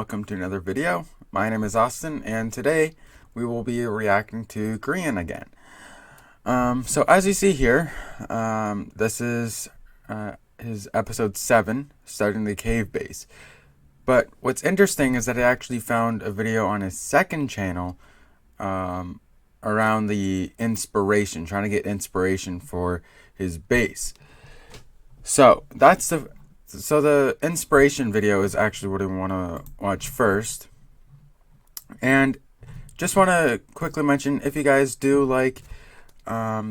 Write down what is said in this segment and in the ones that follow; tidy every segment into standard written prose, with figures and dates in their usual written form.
welcome to another video. My name is Austin, and today we will be reacting to Grian again. So as you see here, this is his episode 7, starting the cave base. But what's interesting is that I actually found a video on his second channel around the inspiration, trying to get inspiration for his base. So the inspiration video is actually what I want to watch first. And just want to quickly mention, if you guys do like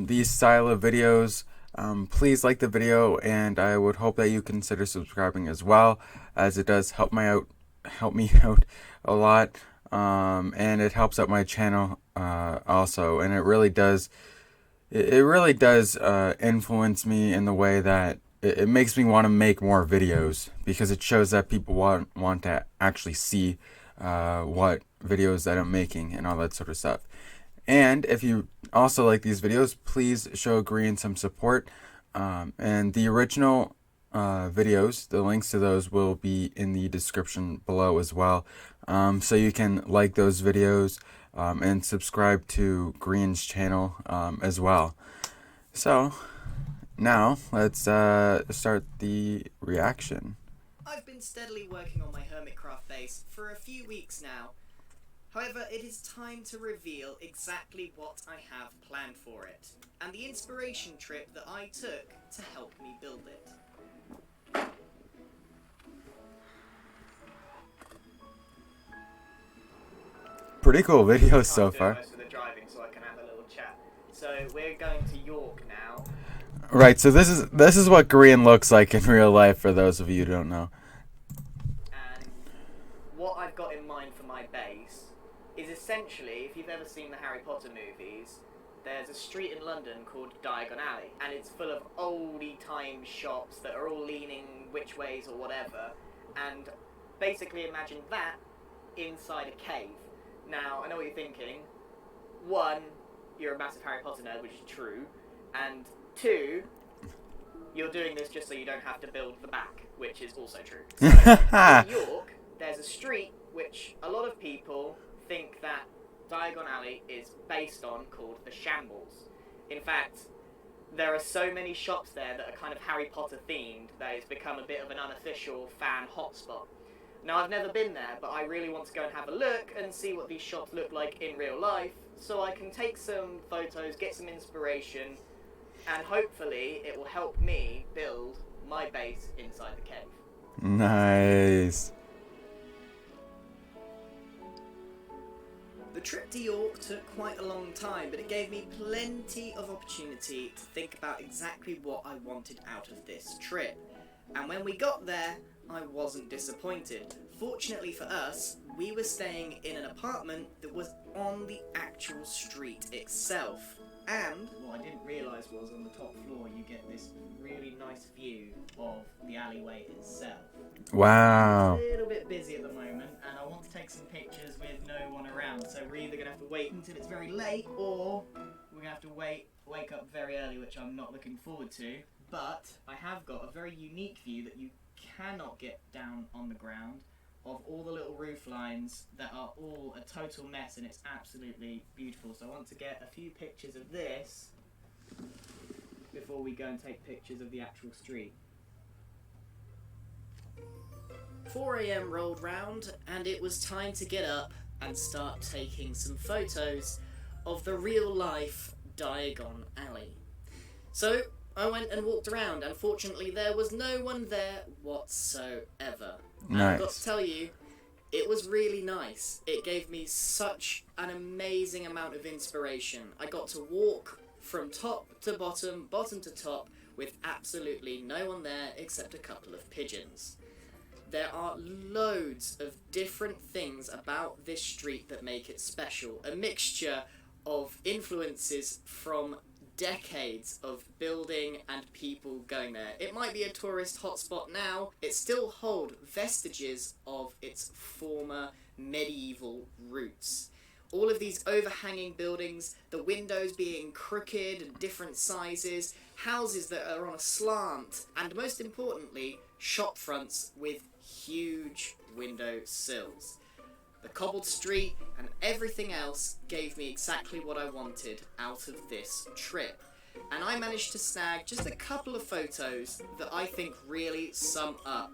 these style of videos, please like the video, and I would hope that you consider subscribing as well, as it does help me out a lot, and it helps out my channel also, and it really does influence me in the way that it makes me want to make more videos, because it shows that people want to actually see what videos that I'm making and all that sort of stuff. And if you also like these videos, please show Grian some support. And the original videos, the links to those will be in the description below as well. So you can like those videos and subscribe to Grian's channel as well. So now let's start the reaction. I've been steadily working on my Hermitcraft base for a few weeks now. However, it is time to reveal exactly what I have planned for it, and the inspiration trip that I took to help me build it. Pretty cool videos so far. Most of the driving, so I can have a little chat. So we're going to York now. Right, so this is what Grian looks like in real life, for those of you who don't know. And what I've got in mind for my base is essentially, if you've ever seen the Harry Potter movies, there's a street in London called Diagon Alley, and it's full of oldie time shops that are all leaning which ways or whatever, and basically imagine that inside a cave. Now, I know what you're thinking. One, you're a massive Harry Potter nerd, which is true, and two, you're doing this just so you don't have to build the back, which is also true. So, in York, there's a street which a lot of people think that Diagon Alley is based on, called the Shambles. In fact, there are so many shops there that are kind of Harry Potter themed that it's become a bit of an unofficial fan hotspot. Now, I've never been there, but I really want to go and have a look and see what these shops look like in real life, so I can take some photos, get some inspiration, and hopefully it will help me build my base inside the cave. Nice. The trip to York took quite a long time, but it gave me plenty of opportunity to think about exactly what I wanted out of this trip. And when we got there, I wasn't disappointed. Fortunately for us, we were staying in an apartment that was on the actual street itself. And what I didn't realise was, on the top floor you get this really nice view of the alleyway itself. Wow. It's a little bit busy at the moment, and I want to take some pictures with no one around, so we're either going to have to wait until it's very late, or we're going to have to wake up very early, which I'm not looking forward to. But I have got a very unique view that you cannot get down on the ground, of all the little roof lines that are all a total mess, and it's absolutely beautiful. So I want to get a few pictures of this before we go and take pictures of the actual street. 4 AM rolled round, and it was time to get up and start taking some photos of the real life Diagon Alley. So I went and walked around, and fortunately there was no one there whatsoever. And Nice. I've got to tell you, it was really nice. It gave me such an amazing amount of inspiration. I got to walk from top to bottom, bottom to top, with absolutely no one there except a couple of pigeons. There are loads of different things about this street that make it special. A mixture of influences from decades of building and people going there. It might be a tourist hotspot now, it still holds vestiges of its former medieval roots. All of these overhanging buildings, the windows being crooked and different sizes, houses that are on a slant, and most importantly, shop fronts with huge window sills. The cobbled street and everything else gave me exactly what I wanted out of this trip. And I managed to snag just a couple of photos that I think really sum up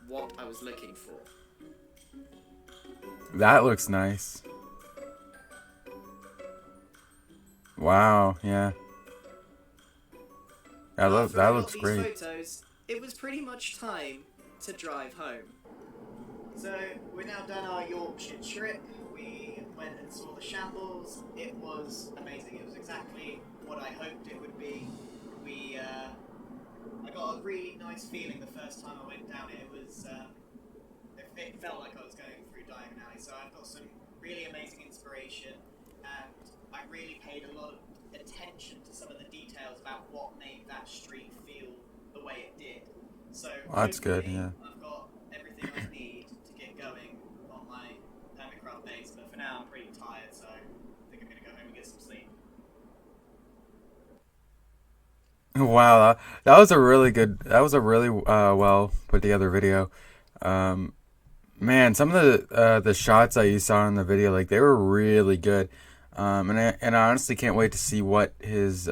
what I was looking for. That looks nice. Wow, yeah. That looks These great. photos, it was pretty much time to drive home. So we're now done our Yorkshire trip. We went and saw the shambles. It was amazing. It was exactly what I hoped it would be. I got a really nice feeling the first time I went down it. It felt like I was going through Diagon Alley. So I've got some really amazing inspiration, and I really paid a lot of attention to some of the details about what made that street feel the way it did. So Well, that's good, yeah. I've got everything I need to get going on my Hermitcraft base, but for now I'm pretty tired, so I think I'm gonna go home and get some sleep. Wow, that was a really good. That was a really well put together video. Um, Man, some of the shots that you saw in the video, like they were really good. And I honestly can't wait to see what his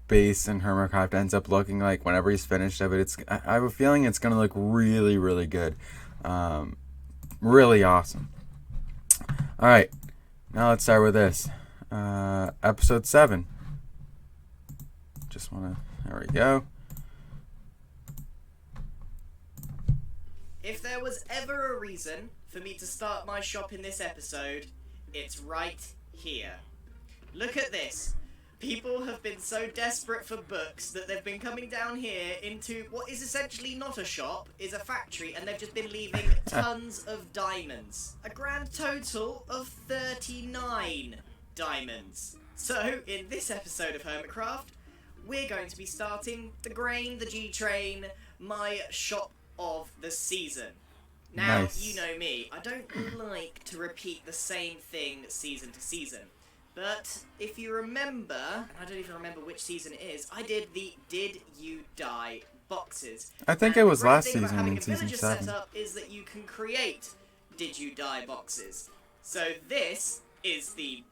base in Hermitcraft ends up looking like whenever he's finished of it. I have a feeling it's gonna look really, really good. Really awesome. All right, now let's start with this. Episode 7. Just wanna. There we go. If there was ever a reason for me to start my shop in this episode, it's right here. Look at this. People have been so desperate for books that they've been coming down here into what is essentially not a shop, is a factory, and they've just been leaving tons of diamonds. A grand total of 39 diamonds. So, in this episode of Hermitcraft, we're going to be starting the Grain, the G-Train, my shop of the season. Now, Nice. you know me, I don't like to repeat the same thing season to season. But if you remember, I don't even remember which season it is, I did the Did You Die boxes. I think And it was the great last thing about season having in a season villager 7. setup is that you can create Did You Die boxes. So this is the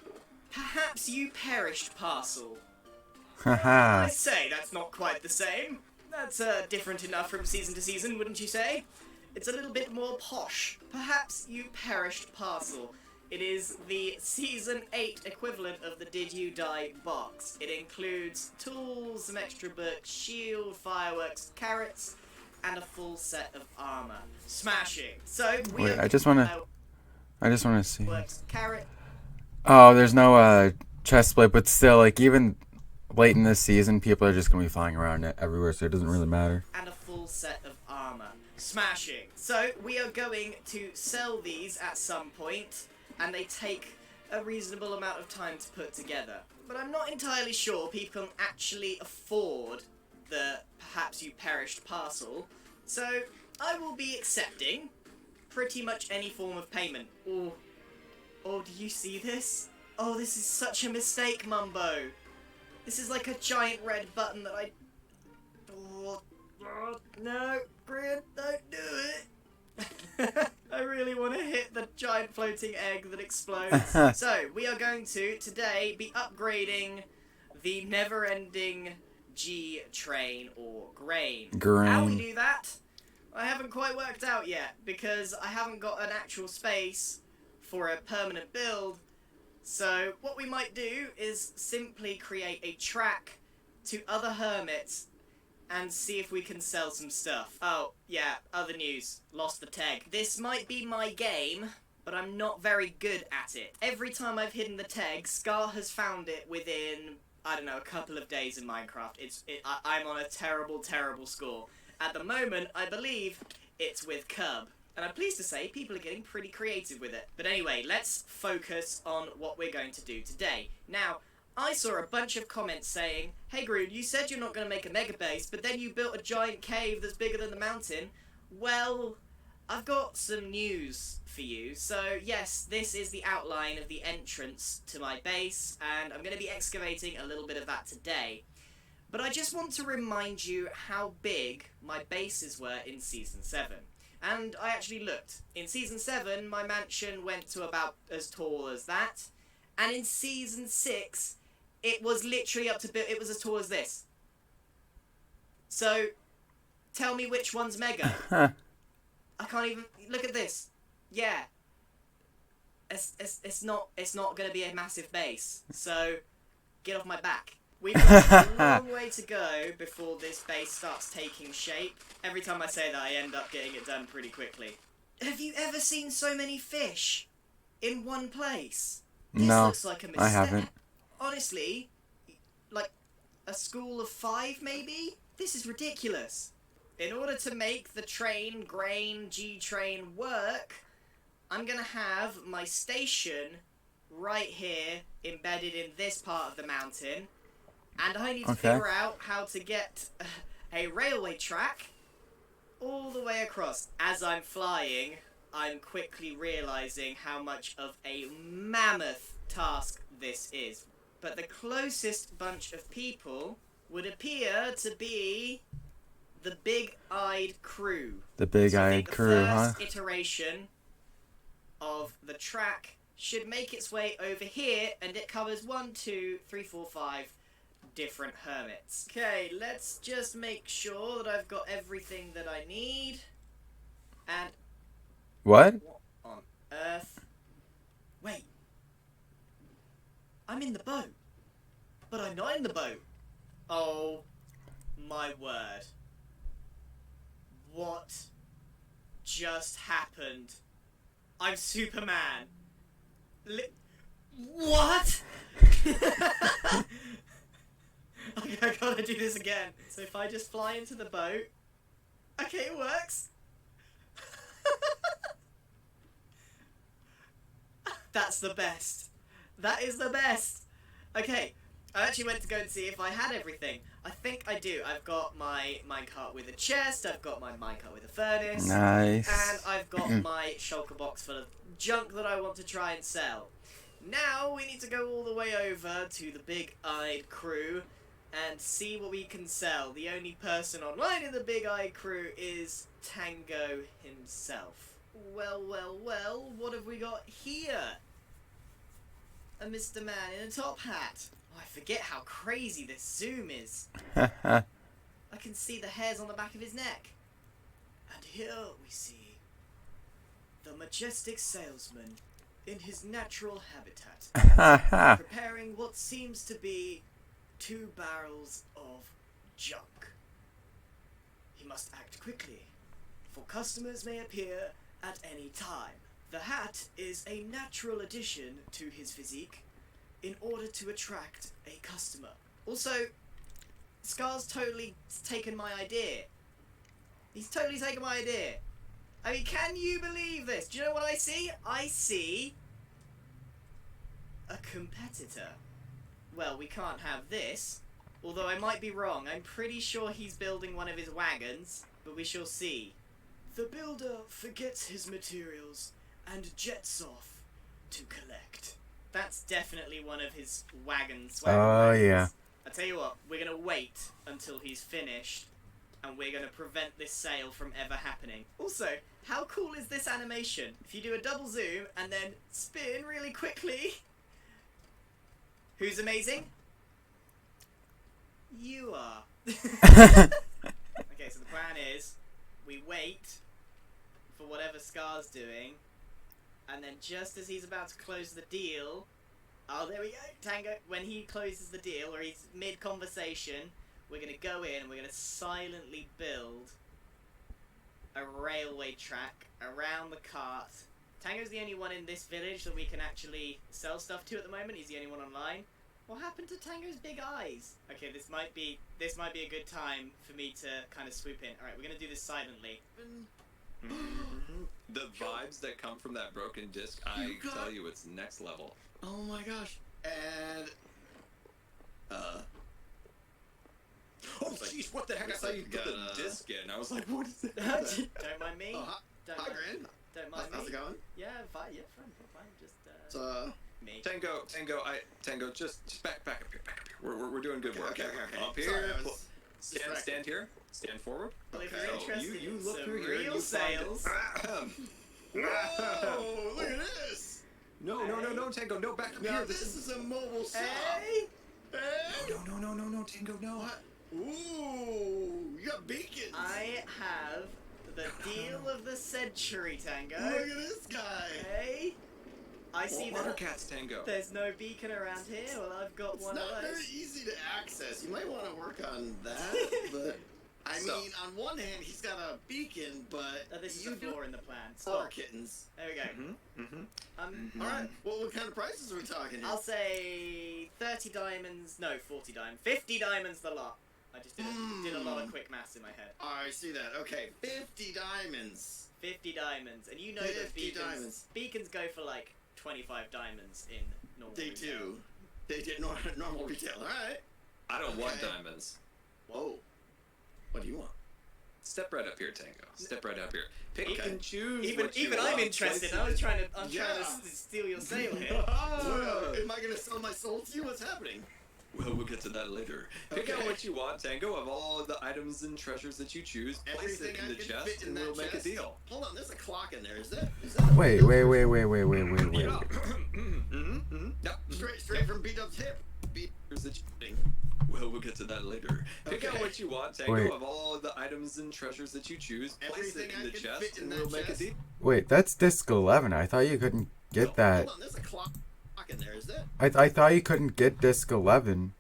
Perhaps You Perished parcel. Haha. I say that's not quite the same. That's different enough from season to season, wouldn't you say? It's a little bit more posh. Perhaps You Perished parcel. It is the season 8 equivalent of the Did You Die box. It includes tools, some extra books, shield, fireworks, carrots, and a full set of armor. Smashing. So we Wait, are I just wanna see. fireworks, carrot, Oh, there's no chest split, but still, like even late in this season, people are just gonna be flying around it everywhere, so it doesn't really matter. and a full set of armor. Smashing. So we are going to sell these at some point, and they take a reasonable amount of time to put together. But I'm not entirely sure people can actually afford the Perhaps You Perished parcel, so I will be accepting pretty much any form of payment. Oh, do you see this? Oh, this is such a mistake, Mumbo. This is like a giant red button that I... Oh, no, Grian, don't do it. I really want to hit the giant floating egg that explodes. So, we are going to, today, be upgrading the never-ending G-Train or Grain. How we Grain. do that, I haven't quite worked out yet, because I haven't got an actual space for a permanent build. So, what we might do is simply create a track to other hermits and see if we can sell some stuff. Oh, yeah, other news. Lost the tag. This might be my game, but I'm not very good at it. Every time I've hidden the tag, Scar has found it within, I don't know, a couple of days in Minecraft. I'm on a terrible, terrible score. At the moment, I believe it's with Cub. And I'm pleased to say people are getting pretty creative with it. But anyway, let's focus on what we're going to do today. Now, I saw a bunch of comments saying, hey Grood, you said you're not going to make a mega base, but then you built a giant cave that's bigger than the mountain. Well, I've got some news for you. So yes, this is the outline of the entrance to my base, and I'm going to be excavating a little bit of that today. But I just want to remind you how big my bases were in Season 7. And I actually looked. In Season 7, my mansion went to about as tall as that. And in Season 6, it was literally it was as tall as this. So, tell me which one's mega. I can't even... Look at this. Yeah. It's not going to be a massive base. So, get off my back. We've got a long way to go before this base starts taking shape. Every time I say that, I end up getting it done pretty quickly. Have you ever seen so many fish in one place? This looks like a mistake. I haven't. Honestly, like a school of 5 maybe? This is ridiculous. In order to make the Grian G-train work, I'm going to have my station right here embedded in this part of the mountain. And I need to figure out how to get a railway track all the way across. As I'm flying, I'm quickly realising how much of a mammoth task this is. But the closest bunch of people would appear to be the big-eyed crew. The big-eyed crew, huh? The first iteration of the track should make its way over here, and it covers 1, 2, 3, 4, 5 different hermits. Okay, let's just make sure that I've got everything that I need. And... What? What on earth? Wait. I'm in the boat. But I'm not in the boat. Oh, my word. What just happened? I'm Superman. What? Okay, I gotta do this again. So if I just fly into the boat... Okay, it works. That's the best. That is the best. Okay, I actually went to go and see if I had everything. I think I do. I've got my minecart with a chest, I've got my minecart with a furnace. Nice. And I've got my shulker box full of junk that I want to try and sell. Now we need to go all the way over to the big-eyed crew and see what we can sell. The only person online in the big-eyed crew is Tango himself. Well, well, well, what have we got here? A Mr. Man in a top hat. Oh, I forget how crazy this zoom is. I can see the hairs on the back of his neck. And here we see the majestic salesman in his natural habitat, preparing what seems to be 2 barrels of junk. He must act quickly, for customers may appear at any time. The hat is a natural addition to his physique in order to attract a customer. Also, Scar's totally taken my idea. He's totally taken my idea. I mean, can you believe this? Do you know what I see? I see a competitor. Well, we can't have this. Although I might be wrong. I'm pretty sure he's building one of his wagons, but we shall see. The builder forgets his materials and jets off to collect. That's definitely one of his wagons. Oh, yeah. I tell you what, we're going to wait until he's finished, and we're going to prevent this sale from ever happening. Also, how cool is this animation? If you do a double zoom and then spin really quickly... Who's amazing? You are. Okay, so the plan is, we wait for whatever Scar's doing, and then just as he's about to close the deal... Oh, there we go, Tango. When he closes the deal, or he's mid-conversation, we're going to go in and we're going to silently build a railway track around the cart. Tango's the only one in this village that we can actually sell stuff to at the moment. He's the only one online. What happened to Tango's big eyes? Okay, this might be a good time for me to kind of swoop in. All right, we're going to do this silently. The vibes that come from that broken disc, I tell you, it's next level. Oh my gosh. And oh jeez, what the heck? I Looks saw like you you put got the a disc. disc in. I was like, what is that? Don't mind me. Oh, Don't hi, mind, Grian. don't mind How's me. it going? Yeah, fine. Yeah, fine. Just So, me. Tango, just back up here. We're doing good work. Okay. Up Sorry, here. I was distracted. Stand here. Stand forward. Well, if Okay. you're So interested you in look some through here and real you find it. sales, Whoa! Look at this. No, Tango, no, back up Now here. this is a mobile shop. hey, Hey. No, Tango, no. What? Ooh, you got beacons. I have the deal of the century, Tango. Look at this guy. Hey, I see Water that cats, Tango. there's no beacon around here. Well, I've got It's one not of very those. easy to access. You might want to work on that. But I So- mean, on one hand, he's got a beacon, but This is you a do flaw in the plan. water Stop. kittens. There we go. All right. Well, what kind of prices are we talking here? I'll say 30 diamonds. No, 40 diamonds. 50 diamonds the lot. I just did a lot of quick maths in my head. I see that. Okay, 50 diamonds. 50 diamonds, and you know 50 that diamonds. beacons go for like 25 diamonds in normal. They retail. do. They did normal retail. All right. I don't want Okay. diamonds. Whoa. What do you want? Step right up here, Tango. Step right up here. Pick Okay. and choose. Even what you I'm want. interested. Place I was it- trying to Yeah. steal your sale here. Well, am I gonna sell my soul to you? What's happening? Well, we'll get to that later. Pick out Okay. what you want, Tango, of all the items and treasures that you choose. Place it Everything in I the can chest, fit in and that we'll make a chest? deal. Hold on, there's a clock in there. Is that a Wait. Yeah. Yep. straight from B-Dub's hip? Here's the well, we'll get to that later. Pick out Okay. what you want, Tango, Wait. of all the items and treasures that you choose. Place Everything it in I the can chest, fit in and that we'll make a chest? deal. Wait, that's disc 11. I thought you couldn't get that. Hold on, there's a clock in there. Is that? I thought you couldn't get disc 11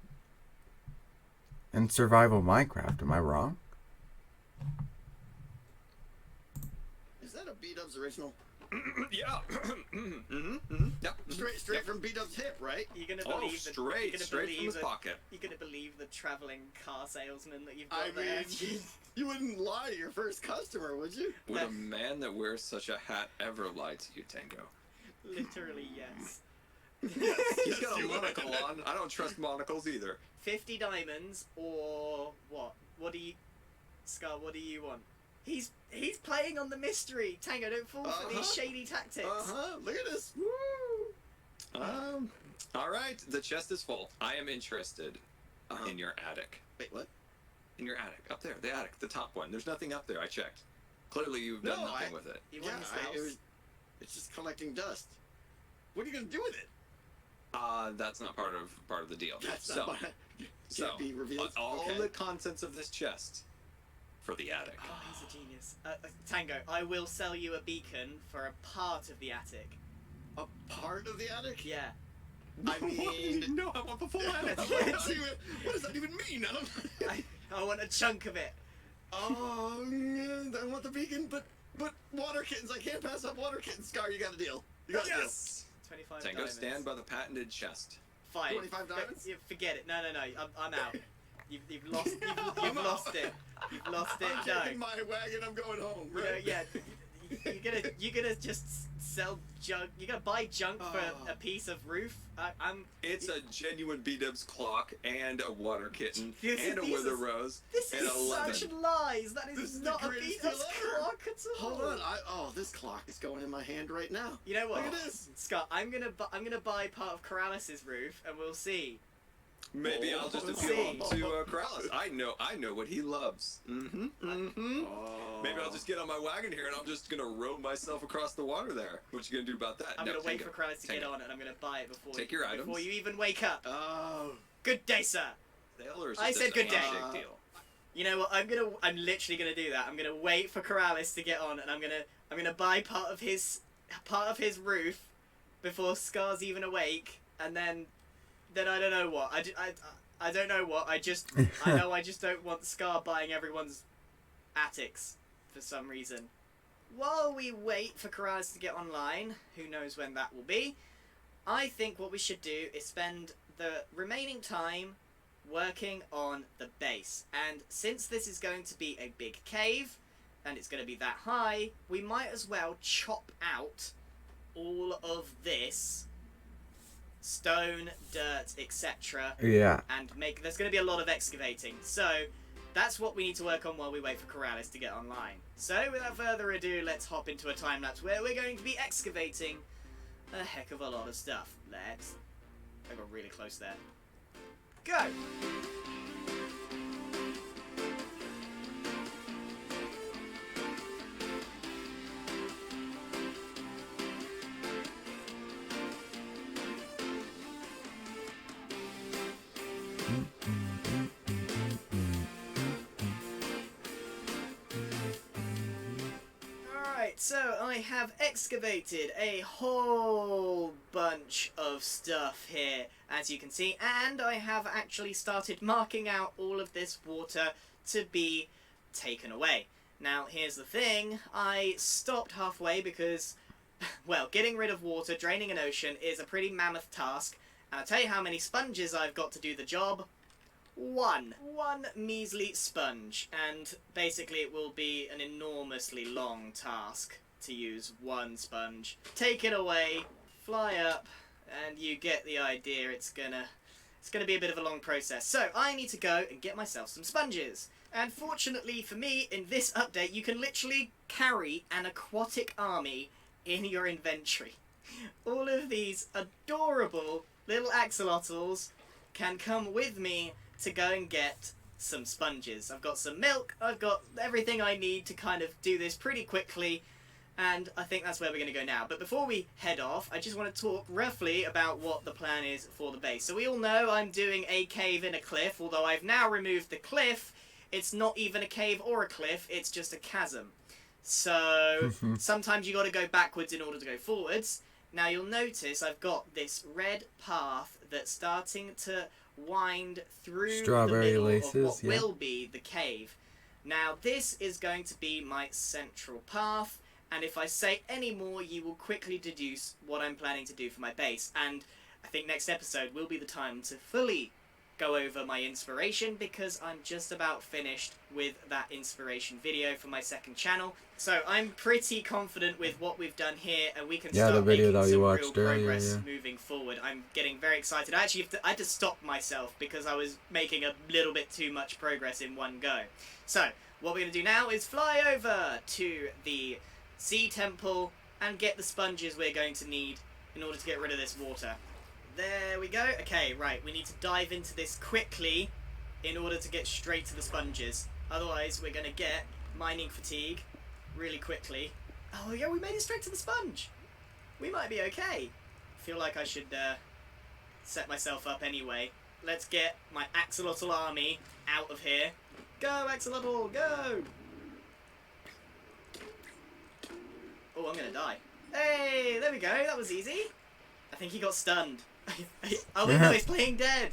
in survival Minecraft. Am I wrong? Is that a B-Dub's original? Yeah. Yep. Straight from B-Dub's hip, right? You're gonna Oh, believe that. straight You're from his that, pocket. You're gonna believe the traveling car salesman that you've got I there. mean, you wouldn't lie to your first customer, would you? Would a man that wears such a hat ever lie to you, Tango? Literally, yes. He's got a monocle on. I don't trust monocles either. 50 diamonds or what? What do you, Scar? What do you want? He's playing on the mystery. Tango, don't fall for these shady tactics. Look at this. Woo! All right. The chest is full. I am interested in your attic. Wait, what? In your attic, up there, the attic, the top one. There's nothing up there. I checked. Clearly, you've done No, nothing with it. You want his house? It's just collecting dust. What are you gonna do with it? That's not part of the deal. That's so, not can't be revealed. all Okay. the contents of this chest for the attic. Oh, he's a genius. Tango, I will sell you a beacon for a part of the attic. A part of the attic? Yeah. I mean, no, I want the full attic. what does that even mean? I want a chunk of it. Oh, I want the beacon, but water kittens. I can't pass up water kittens. Scar, you got a deal. You got a deal. Yes. 25 Tango, diamonds. stand by the patented chest. Fine. 25 diamonds? Yeah, forget it. No. I'm out. You've lost. You've lost it. You've lost it. I'm No. taking my wagon. I'm going home. You know, Right? yeah. You're gonna just sell junk. You're gonna buy junk for a piece of roof. I'm. It's a genuine B-Dubs clock and a water kitten This is- and a these wither are- rose This and is a lemon. such lies. That This is is not the a greatest Beatles deal ever. clock at all. Hold on. This clock is going in my hand right now. You know what? Look at this. Scott, I'm gonna buy part of Corralis's roof, and we'll see. Maybe I'll just We'll appeal see. to Corrales. I know what he loves. Oh. Maybe I'll just get on my wagon here and I'm just gonna row myself across the water there. What you gonna do about that? I'm No, gonna wait Tango. for Corralis to get Tango. on, and I'm gonna buy it before Take your before items. you even wake up. Oh. Good day, sir. Sale or is I this said a good day. handshake deal? You know what? I'm literally gonna do that. I'm gonna wait for Corralis to get on, and I'm gonna buy part of his roof before Scar's even awake, and then I don't know what. I don't know what. I know I just don't want Scar buying everyone's attics for some reason. While we wait for Corralis to get online, who knows when that will be, I think what we should do is spend the remaining time working on the base. And since this is going to be a big cave, and it's going to be that high, we might as well chop out all of this stone, dirt, etc. Yeah. and there's going to be a lot of excavating. So that's what we need to work on while we wait for Corralis to get online. So without further ado, let's hop into a time lapse where we're going to be excavating a heck of a lot of stuff. I got really close there. go! Alright, so I have excavated a whole bunch of stuff here, as you can see, and I have actually started marking out all of this water to be taken away. Now, here's the thing, I stopped halfway because, well, getting rid of water, draining an ocean, is a pretty mammoth task, and I'll tell you how many sponges I've got to do the job. One measly sponge, and basically it will be an enormously long task to use one sponge. Take it away, fly up, and you get the idea. It's gonna be a bit of a long process. So I need to go and get myself some sponges. And fortunately for me, in this update, you can literally carry an aquatic army in your inventory. All of these adorable little axolotls can come with me to go and get some sponges. I've got some milk, I've got everything I need to kind of do this pretty quickly, and I think that's where we're going to go now. But before we head off, I just want to talk roughly about what the plan is for the base. So we all know I'm doing a cave in a cliff, although I've now removed the cliff. It's not even a cave or a cliff, it's just a chasm. So sometimes you got to go backwards in order to go forwards. Now you'll notice I've got this red path that's starting to wind through Strawberry the middle laces, of what yeah. will be the cave. Now this is going to be my central path, and if I say any more you will quickly deduce what I'm planning to do for my base. And I think next episode will be the time to fully go over my inspiration, because I'm just about finished with that inspiration video for my second channel. So I'm pretty confident with what we've done here, and we can Yeah, the start video making that you some real watched earlier, progress yeah. moving forward. I'm getting very excited. I had to stop myself because I was making a little bit too much progress in one go. So what we're going to do now is fly over to the sea temple and get the sponges we're going to need in order to get rid of this water. There we go. Okay, right, we need to dive into this quickly in order to get straight to the sponges. Otherwise, we're going to get mining fatigue really quickly. Oh yeah, we made it straight to the sponge. We might be okay. I feel like I should set myself up anyway. Let's get my axolotl army out of here. Go, axolotl, go! Oh, I'm going to die. Hey, there we go. That was easy. I think he got stunned. Oh wait, no, he's playing dead.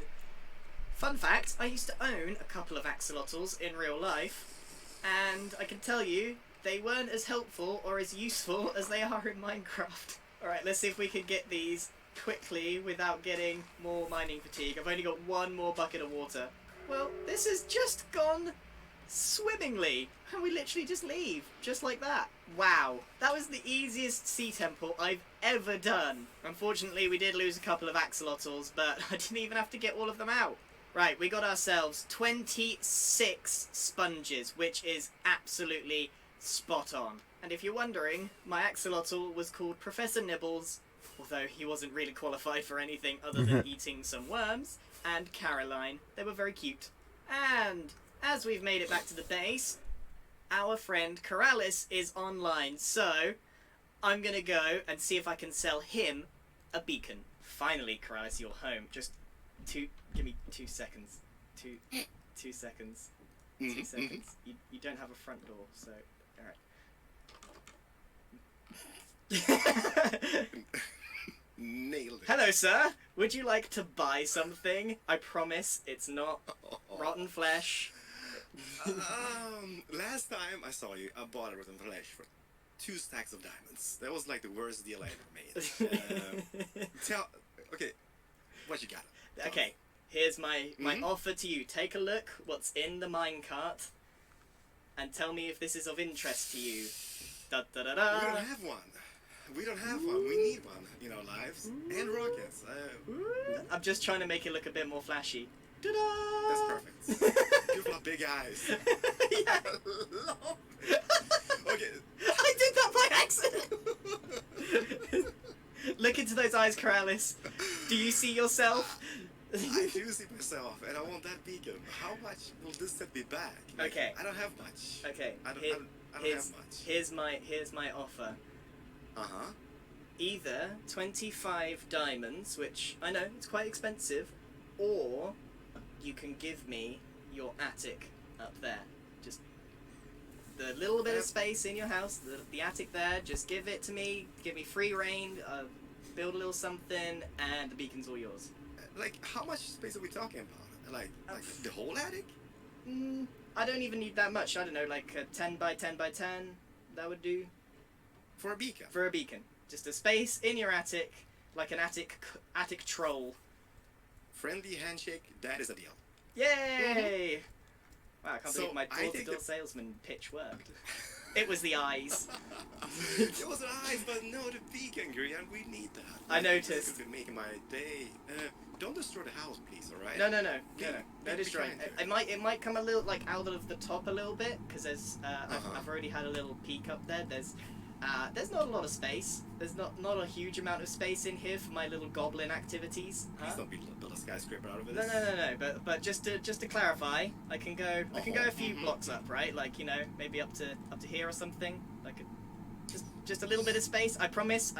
Fun fact, I used to own a couple of axolotls in real life, and I can tell you, they weren't as helpful or as useful as they are in Minecraft. Alright, let's see if we can get these quickly without getting more mining fatigue. I've only got one more bucket of water. Well, this has just gone swimmingly, and we literally just leave, just like that. Wow, that was the easiest sea temple I've ever done. Unfortunately, we did lose a couple of axolotls, but I didn't even have to get all of them out. Right, we got ourselves 26 sponges, which is absolutely spot on. And if you're wondering, my axolotl was called Professor Nibbles, although he wasn't really qualified for anything other than eating some worms, and Caroline. They were very cute. And as we've made it back to the base, our friend Corrales is online, so I'm gonna go and see if I can sell him a beacon. Finally, Corrales, you're home. Just give me 2 seconds. Two seconds. 2 seconds. You don't have a front door, so alright. Nailed it. Hello, sir. Would you like to buy something? I promise it's not rotten flesh. Last time I saw you, I bought a rotten flesh for 2 stacks of diamonds. That was like the worst deal I ever made. Okay, what you got? Tell Okay, me. here's my offer to you. Take a look what's in the minecart and tell me if this is of interest to you. Da da da da. We don't have one. We don't have one. We need one in our lives. And rockets. I'm just trying to make it look a bit more flashy. Ta-da! That's perfect. You've got big eyes. Yeah. Okay. I did that by accident! Look into those eyes, Corrales. Do you see yourself? I do see myself, and I want that beacon. How much will this set me back? Like, Okay. I don't have much. Okay. I don't here's, have much. Here's my offer. Uh-huh. Either 25 diamonds, which I know it's quite expensive, or you can give me your attic up there. Just the little bit of space in your house, the attic there. Just give it to me. Give me free reign. Build a little something, and the beacon's all yours. Like, how much space are we talking about? Like the whole attic? I don't even need that much. I don't know, like a 10 by 10 by 10. That would do. For a beacon? For a beacon. Just a space in your attic, like an attic troll. Friendly handshake, that is a deal. Yay! Wow, I can't believe my I think door-to-door salesman pitch worked. It was the eyes. It was an eyes, but no, the beacon, Grian, we need that. I noticed. This could be making my day. Don't destroy the house, please, alright? No Be destroying. kind It might come a little like out of the top a little bit because there's I've already had a little peek up there. There's not a lot of space. There's not a huge amount of space in here for my little goblin activities. Please don't build a skyscraper out of it. No. But just to clarify, I can go a few blocks up, right? Like, you know, maybe up to here or something. Like just a little bit of space. I promise.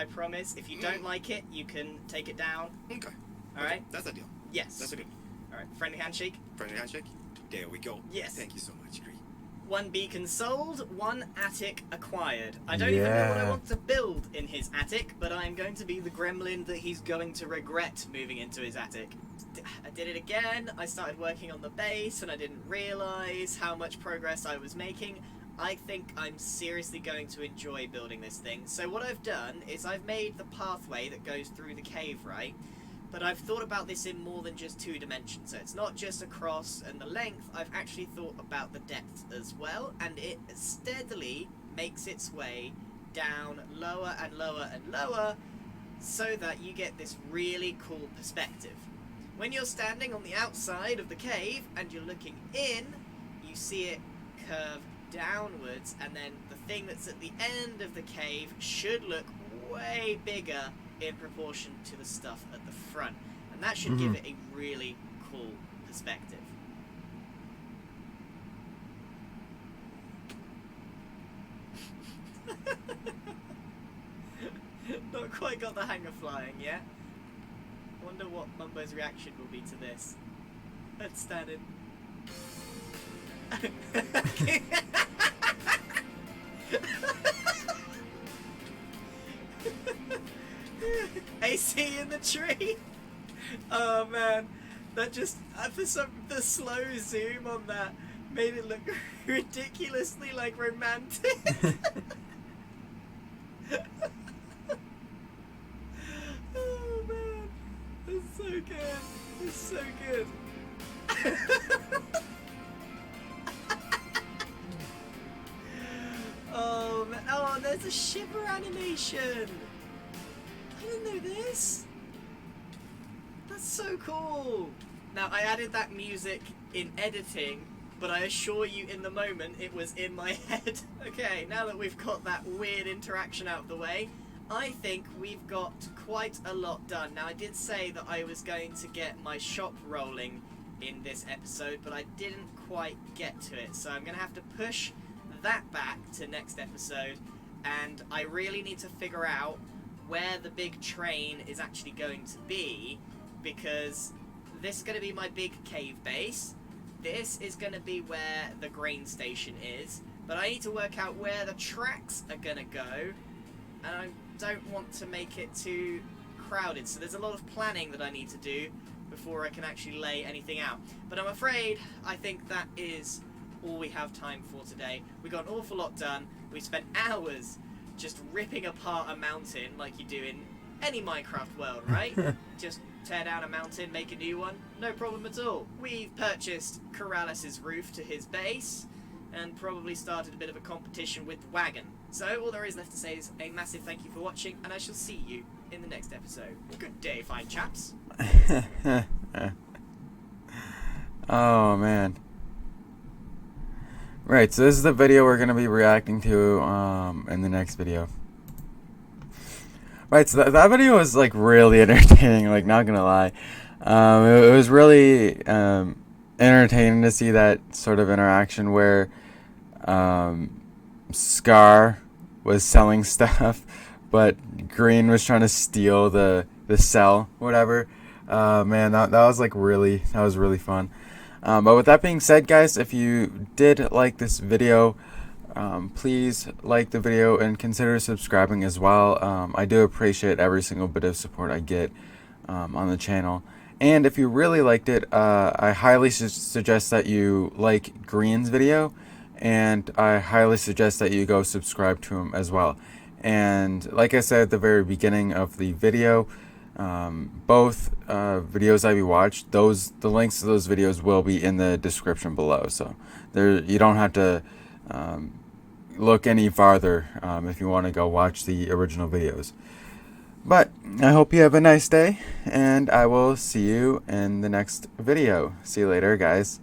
If you don't like it, you can take it down. Okay. All right. That's a deal. Yes. That's a good. All right. Friendly handshake. Friendly handshake. There we go. Yes. Thank you so much, Green. 1 beacon sold, 1 attic acquired. I don't even know what I want to build in his attic, but I'm going to be the gremlin that he's going to regret moving into his attic. I did it again. I started working on the base and I didn't realize how much progress I was making. I think I'm seriously going to enjoy building this thing. So what I've done is I've made the pathway that goes through the cave, right? But I've thought about this in more than just 2 dimensions. So it's not just across and the length, I've actually thought about the depth as well, and it steadily makes its way down lower and lower and lower so that you get this really cool perspective. When you're standing on the outside of the cave and you're looking in, you see it curve downwards, and then the thing that's at the end of the cave should look way bigger in proportion to the stuff at the front, and that should give it a really cool perspective. Not quite got the hang of flying yet. Wonder what Mumbo's reaction will be to this. Let's stand in. AC in the tree. Oh man, that just the slow zoom on that made it look ridiculously like romantic. Oh man, it's so good. It's so good. Oh man, oh, there's a shiver animation. I didn't know this. That's so cool. Now, I added that music in editing, but I assure you in the moment it was in my head. Okay, now that we've got that weird interaction out of the way, I think we've got quite a lot done. Now, I did say that I was going to get my shop rolling in this episode, but I didn't quite get to it. So I'm going to have to push that back to next episode, and I really need to figure out where the big train is actually going to be, because this is going to be my big cave base. This is going to be where the grain station is, but I need to work out where the tracks are going to go, and I don't want to make it too crowded, so there's a lot of planning that I need to do before I can actually lay anything out. But I'm afraid I think that is all we have time for today. We got an awful lot done. We spent hours just ripping apart a mountain like you do in any Minecraft world, right? Just tear down a mountain, make a new one, no problem at all. We've purchased Corrales' roof to his base, and probably started a bit of a competition with the wagon. So all there is left to say is a massive thank you for watching, and I shall see you in the next episode. Good day, fine chaps. Oh man. Right, so this is the video we're gonna be reacting to in the next video. Right, so that video was like really entertaining, like not gonna lie. It was really entertaining to see that sort of interaction where Scar was selling stuff, but Grian was trying to steal the cell, whatever. Man, that was like that was really fun. But with that being said, guys, if you did like this video, please like the video and consider subscribing as well. I do appreciate every single bit of support I get on the channel. And if you really liked it, I highly suggest that you like Grian's video, and I highly suggest that you go subscribe to him as well. And like I said at the very beginning of the video, both videos that we watched, the links to those videos will be in the description below. So you don't have to look any farther if you want to go watch the original videos. But I hope you have a nice day, and I will see you in the next video. See you later, guys.